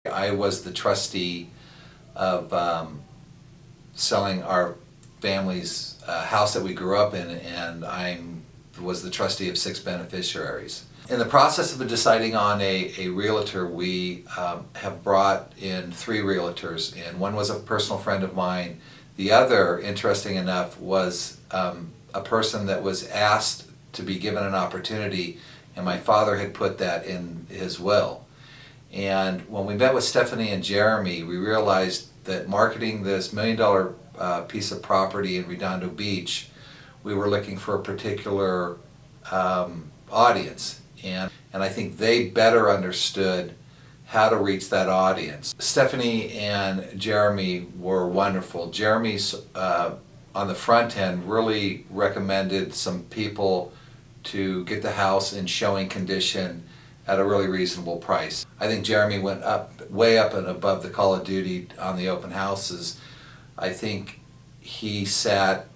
I was the trustee of selling our family's house that we grew up in, and I was the trustee of 6 beneficiaries. In the process of deciding on a realtor, we have brought in 3 realtors, and one was a personal friend of mine. The other, interesting enough, was a person that was asked to be given an opportunity, and my father had put that in his will. And when we met with Stephanie and Jeremy, we realized that marketing this $1 million piece of property in Redondo Beach, we were looking for a particular audience. And I think they better understood how to reach that audience. Stephanie and Jeremy were wonderful. Jeremy's on the front end really recommended some people to get the house in showing condition at a really reasonable price. I think Jeremy went way up and above the call of duty on the open houses. I think he sat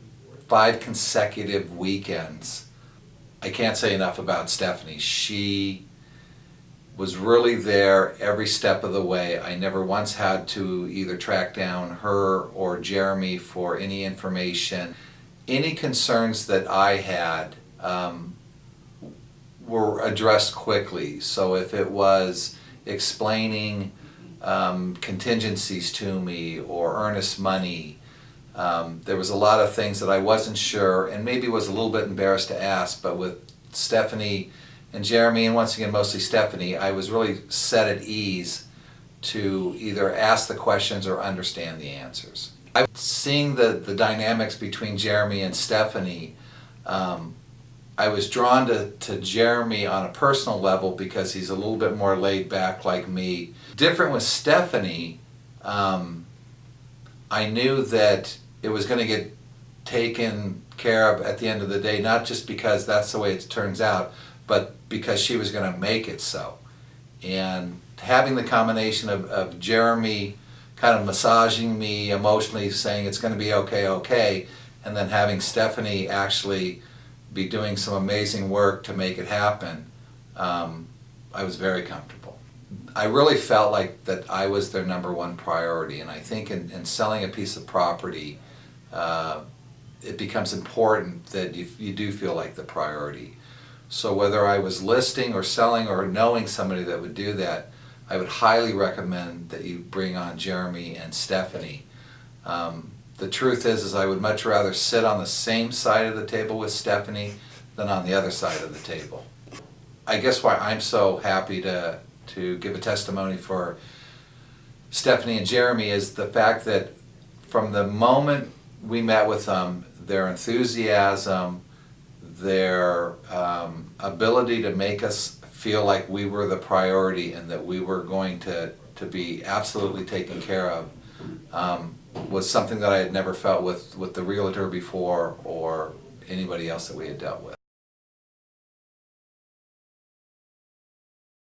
5 consecutive weekends. I can't say enough about Stephanie. She was really there every step of the way. I never once had to either track down her or Jeremy for any information. Any concerns that I had were addressed quickly. So if it was explaining contingencies to me or earnest money, there was a lot of things that I wasn't sure and maybe was a little bit embarrassed to ask, but with Stephanie and Jeremy, and once again mostly Stephanie, I was really set at ease to either ask the questions or understand the answers. I'm seeing the dynamics between Jeremy and Stephanie. I was drawn to Jeremy on a personal level because he's a little bit more laid back like me. Different with Stephanie, I knew that it was going to get taken care of at the end of the day, not just because that's the way it turns out, but because she was going to make it so. And having the combination of Jeremy kind of massaging me emotionally, saying it's going to be okay, okay, and then having Stephanie actually be doing some amazing work to make it happen, I was very comfortable. I really felt like that I was their #1 priority, and I think in selling a piece of property, it becomes important that you do feel like the priority. So whether I was listing or selling or knowing somebody that would do that, I would highly recommend that you bring on Jeremy and Stephanie. The truth is I would much rather sit on the same side of the table with Stephanie than on the other side of the table. I guess why I'm so happy to give a testimony for Stephanie and Jeremy is the fact that from the moment we met with them, their enthusiasm, their ability to make us feel like we were the priority and that we were going to be absolutely taken care of, was something that I had never felt with the realtor before or anybody else that we had dealt with.